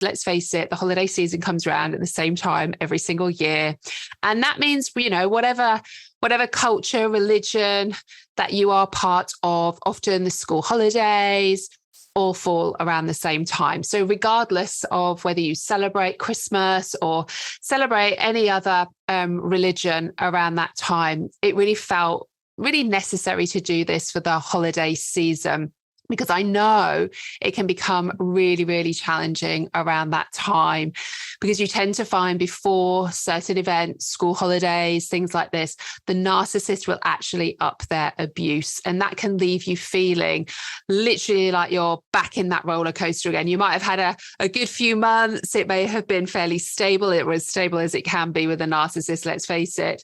let's face it, the holiday season comes around at the same time every single year. And that means, whatever culture, religion that you are part of, often the school holidays all fall around the same time. So regardless of whether you celebrate Christmas or celebrate any other religion around that time, it really felt really necessary to do this for the holiday season, because I know it can become really, really challenging around that time, because you tend to find before certain events, school holidays, things like this, the narcissist will actually up their abuse. And that can leave you feeling literally like you're back in that roller coaster again. You might have had a good few months. It may have been fairly stable. It was stable as it can be with a narcissist, let's face it.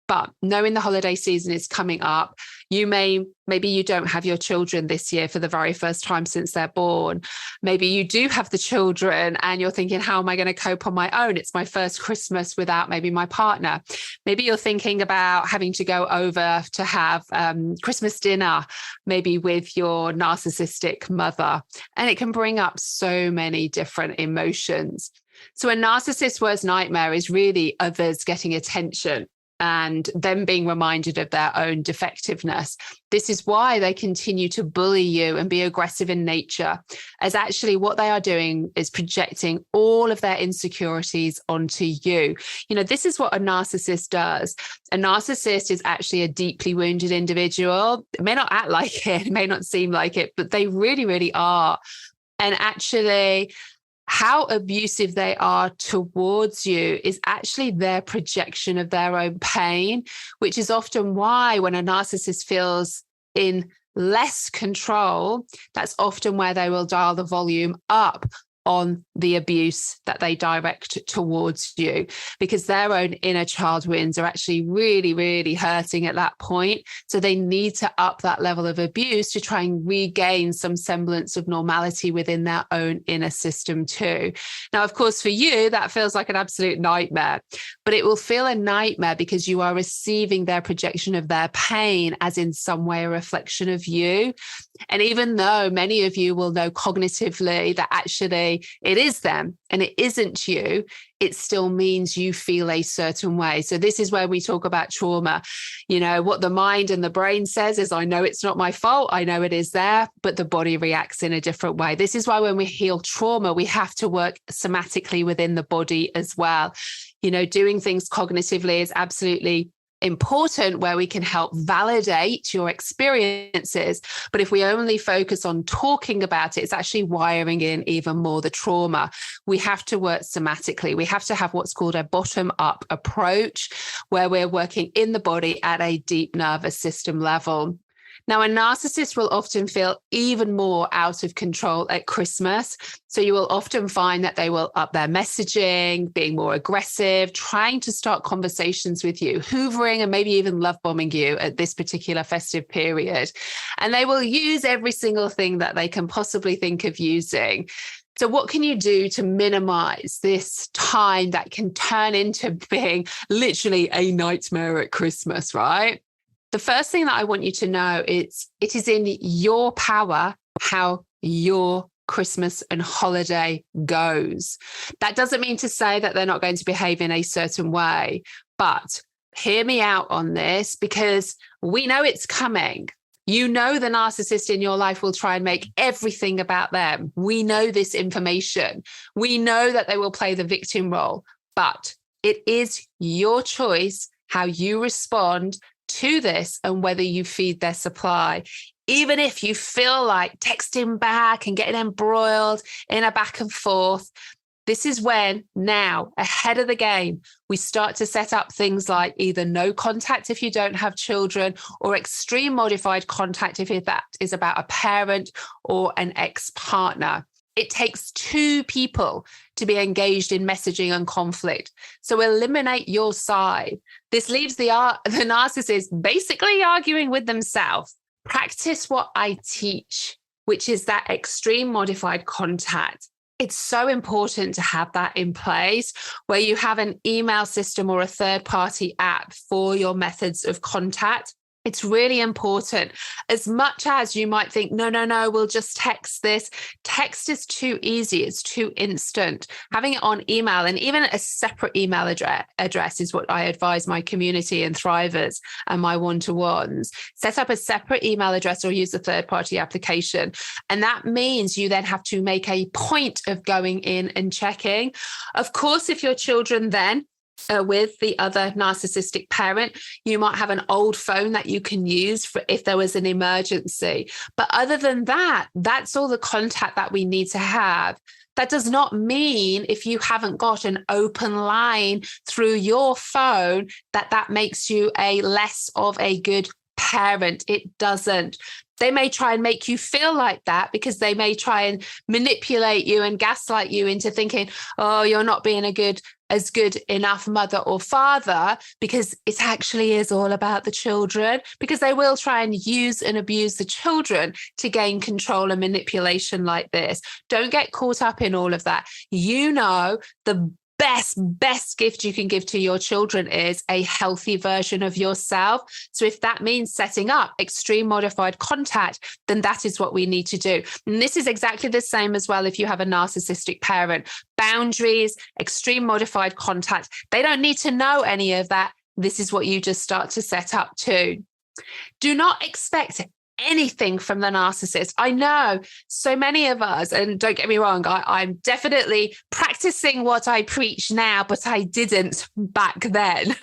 But knowing the holiday season is coming up, maybe you don't have your children this year for the very first time since they're born. Maybe you do have the children and you're thinking, how am I going to cope on my own? It's my first Christmas without maybe my partner. Maybe you're thinking about having to go over to have Christmas dinner, maybe with your narcissistic mother. And it can bring up so many different emotions. So a narcissist's worst nightmare is really others getting attention and them being reminded of their own defectiveness. This is why they continue to bully you and be aggressive in nature, as actually what they are doing is projecting all of their insecurities onto you. This is what a narcissist does. A narcissist is actually a deeply wounded individual. It may not act like it may not seem like it, but they really, really are. And actually, how abusive they are towards you is actually their projection of their own pain, which is often why when a narcissist feels in less control, that's often where they will dial the volume up on the abuse that they direct towards you, because their own inner child wounds are actually really, really hurting at that point. So they need to up that level of abuse to try and regain some semblance of normality within their own inner system too. Now, of course, for you, that feels like an absolute nightmare, but it will feel a nightmare because you are receiving their projection of their pain as in some way a reflection of you. And even though many of you will know cognitively that actually it is them and it isn't you, it still means you feel a certain way. So this is where we talk about trauma. What the mind and the brain says is, I know it's not my fault. I know it is there, but the body reacts in a different way. This is why when we heal trauma, we have to work somatically within the body as well. Doing things cognitively is absolutely important, where we can help validate your experiences. But if we only focus on talking about it, it's actually wiring in even more the trauma. We have to work somatically. We have to have what's called a bottom-up approach, where we're working in the body at a deep nervous system level. Now, a narcissist will often feel even more out of control at Christmas. So you will often find that they will up their messaging, being more aggressive, trying to start conversations with you, hoovering and maybe even love bombing you at this particular festive period. And they will use every single thing that they can possibly think of using. So what can you do to minimize this time that can turn into being literally a nightmare at Christmas, right? The first thing that I want you to know is it is in your power how your Christmas and holiday goes. That doesn't mean to say that they're not going to behave in a certain way, but hear me out on this, because we know it's coming. The narcissist in your life will try and make everything about them. We know this information. We know that they will play the victim role, but it is your choice how you respond to this and whether you feed their supply. Even if you feel like texting back and getting embroiled in a back and forth, this is when now, ahead of the game, we start to set up things like either no contact if you don't have children, or extreme modified contact if that is about a parent or an ex-partner. It takes two people to be engaged in messaging and conflict. So eliminate your side. This leaves the narcissist basically arguing with themselves. Practice what I teach, which is that extreme modified contact. It's so important to have that in place, where you have an email system or a third-party app for your methods of contact. It's really important. As much as you might think, no, we'll just text this. Text is too easy. It's too instant. Having it on email, and even a separate email address is what I advise my community and thrivers and my one-to-ones. Set up a separate email address or use a third-party application. And that means you then have to make a point of going in and checking. Of course, if your children then with the other narcissistic parent, you might have an old phone that you can use for if there was an emergency. But other than that, that's all the contact that we need to have. That does not mean if you haven't got an open line through your phone that makes you a less of a good parent. It doesn't. They may try and make you feel like that because they may try and manipulate you and gaslight you into thinking, oh, you're not being as good enough mother or father, because it actually is all about the children, because they will try and use and abuse the children to gain control and manipulation like this. Don't get caught up in all of that. You know, the best gift you can give to your children is a healthy version of yourself. So if that means setting up extreme modified contact, then that is what we need to do. And this is exactly the same as well if you have a narcissistic parent. Boundaries, extreme modified contact, they don't need to know any of that. This is what you just start to set up too. Do not expect anything from the narcissist. I know so many of us, and don't get me wrong, I'm definitely practicing what I preach now, but I didn't back then.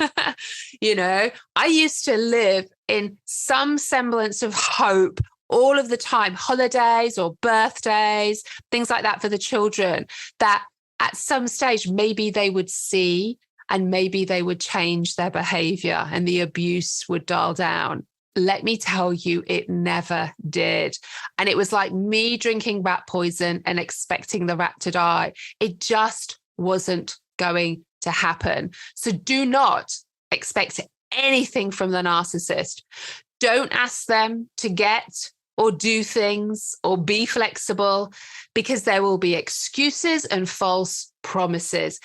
You know, I used to live in some semblance of hope all of the time, holidays or birthdays, things like that for the children, that at some stage, maybe they would see and maybe they would change their behavior and the abuse would dial down. Let me tell you, it never did. And it was like me drinking rat poison and expecting the rat to die. It just wasn't going to happen. So do not expect anything from the narcissist. Don't ask them to get or do things or be flexible, because there will be excuses and false promises.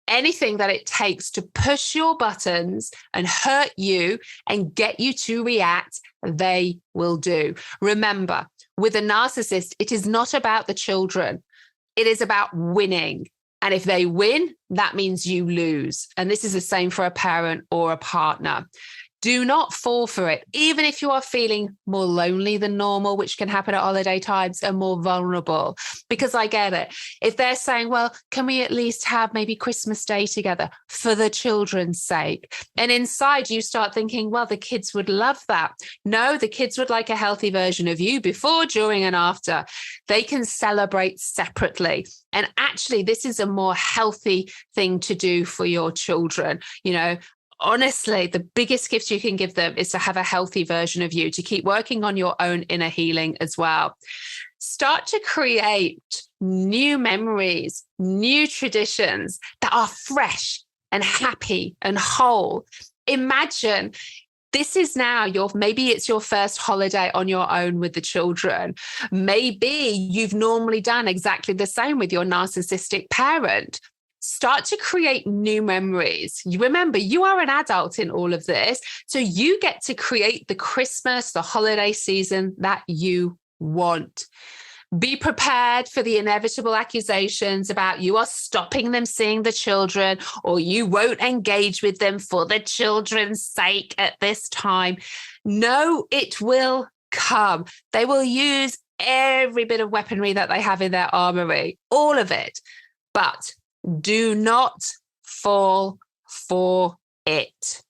Anything that it takes to push your buttons and hurt you and get you to react, they will do. Remember, with a narcissist, it is not about the children. It is about winning. And if they win, that means you lose. And this is the same for a parent or a partner. Do not fall for it, even if you are feeling more lonely than normal, which can happen at holiday times, and more vulnerable, because I get it. If they're saying, well, can we at least have maybe Christmas Day together for the children's sake? And inside you start thinking, well, the kids would love that. No, the kids would like a healthy version of you before, during, and after. They can celebrate separately. And actually, this is a more healthy thing to do for your children. You know, honestly, the biggest gift you can give them is to have a healthy version of you, to keep working on your own inner healing as well. Start to create new memories, new traditions that are fresh and happy and whole. Imagine this is now maybe it's your first holiday on your own with the children. Maybe you've normally done exactly the same with your narcissistic parent. Start to create new memories. You remember, you are an adult in all of this. So you get to create the Christmas, the holiday season that you want. Be prepared for the inevitable accusations about you are stopping them seeing the children, or you won't engage with them for the children's sake at this time. No, it will come. They will use every bit of weaponry that they have in their armory, all of it. But do not fall for it,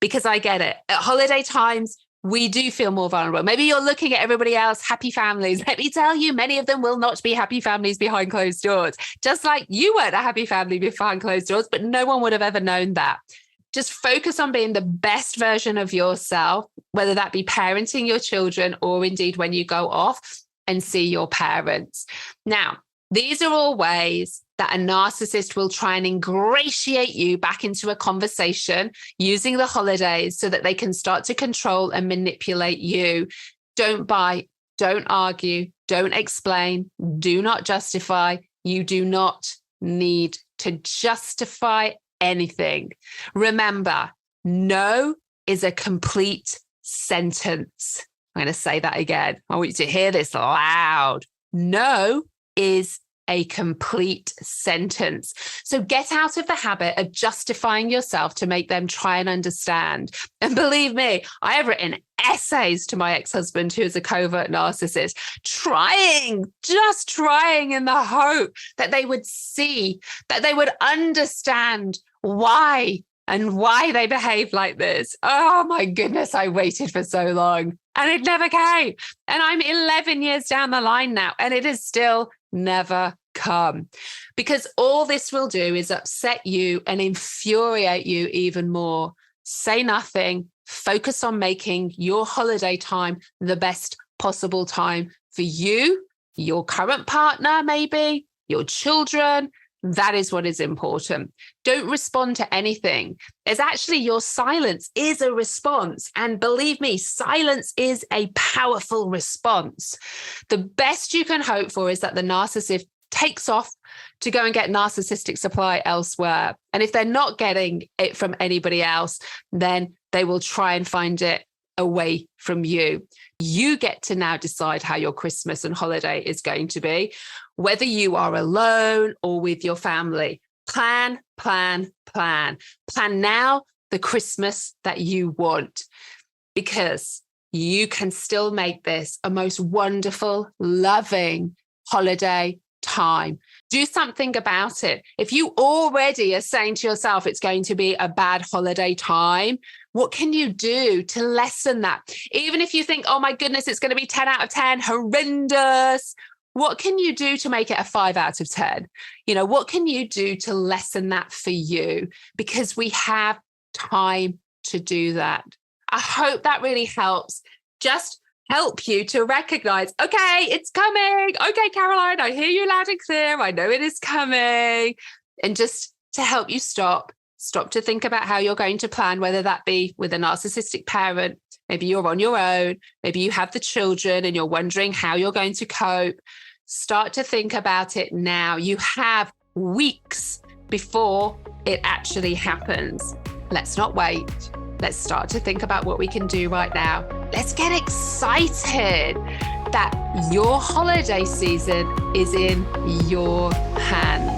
because I get it. At holiday times, we do feel more vulnerable. Maybe you're looking at everybody else, happy families. Let me tell you, many of them will not be happy families behind closed doors. Just like you weren't a happy family behind closed doors, but no one would have ever known that. Just focus on being the best version of yourself, whether that be parenting your children or indeed when you go off and see your parents. Now, these are all ways that a narcissist will try and ingratiate you back into a conversation using the holidays so that they can start to control and manipulate you. Don't bite, don't argue, don't explain, do not justify. You do not need to justify anything. Remember, no is a complete sentence. I'm going to say that again. I want you to hear this loud. No is a complete sentence. So get out of the habit of justifying yourself to make them try and understand. And believe me, I have written essays to my ex-husband, who is a covert narcissist, just trying in the hope that they would see, that they would understand why they behave like this. Oh my goodness, I waited for so long and it never came. And I'm 11 years down the line now, and it is still never come, because all this will do is upset you and infuriate you even more. Say nothing, focus on making your holiday time the best possible time for you, your current partner, maybe your children. That is what is important. Don't respond to anything. It's actually your silence is a response. And believe me, silence is a powerful response. The best you can hope for is that the narcissist takes off to go and get narcissistic supply elsewhere. And if they're not getting it from anybody else, then they will try and find it away from you. You get to now decide how your Christmas and holiday is going to be, whether you are alone or with your family. Plan now the Christmas that you want, because you can still make this a most wonderful, loving holiday time. Do something about it. If you already are saying to yourself it's going to be a bad holiday time, what can you do to lessen that? Even if you think, oh my goodness, it's going to be 10 out of 10, horrendous. What can you do to make it a 5 out of 10? What can you do to lessen that for you? Because we have time to do that. I hope that really helps. Just help you to recognize, okay, it's coming. Okay, Caroline, I hear you loud and clear. I know it is coming. And just to help you stop to think about how you're going to plan, whether that be with a narcissistic parent, maybe you're on your own, maybe you have the children and you're wondering how you're going to cope. Start to think about it now. You have weeks before it actually happens. Let's not wait. Let's start to think about what we can do right now. Let's get excited that your holiday season is in your hands.